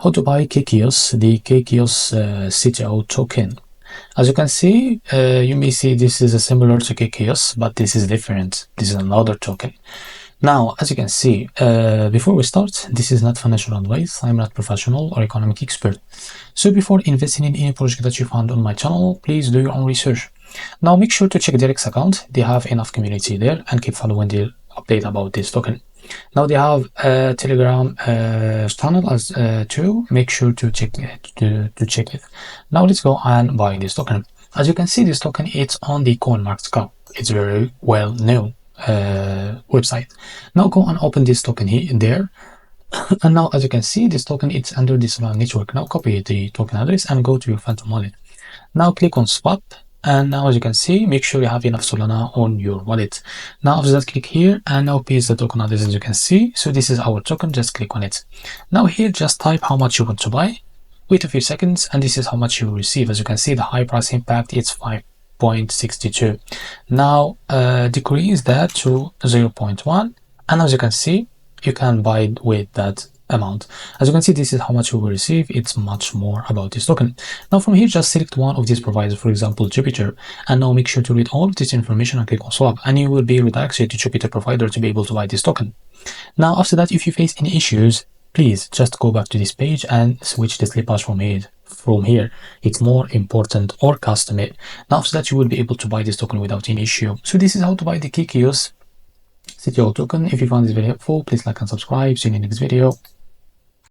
How to buy Kekius, the Kekius CTO token. As you can see, you may see this is similar to Kekius, but this is different. This is another token. Now, as you can see, before we start, this is not financial advice. I'm not professional or economic expert. So before investing in any project that you found on my channel, please do your own research. Now, make sure to check their X account. They have enough community there, and keep following their update about this token. Now they have a Telegram channel as too. Make sure to check it. Now let's go and buy this token. As you can see, this token it's on the CoinMarketCap. It's very well known website. Now go and open this token here and there. And now as you can see, this token it's under this network. Now copy the token address and go to your Phantom wallet. Now click on swap. And now as you can see, make sure you have enough Solana on your wallet. Now after that, click here and now paste the token address as you can see. So this is our token, just click on it. Now here, just type how much you want to buy. Wait a few seconds and this is how much you will receive. As you can see, the high price impact, it's 5.62. Now decrease that to 0.1. And as you can see, you can buy it with that amount. As you can see, this is how much you will receive. It's much more about this token. Now from here, just select one of these providers, for example Jupiter, and now make sure to read all of this information and click on swap, and you will be redirected to Jupiter provider to be able to buy this token. Now after that, if you face any issues, please just go back to this page and switch the slip hash from here. It's more important, or custom it. Now after that, you will be able to buy this token without any issue. So this is how to buy the Kekius CTO token. If you found this very helpful, please like and subscribe. See you in the next video.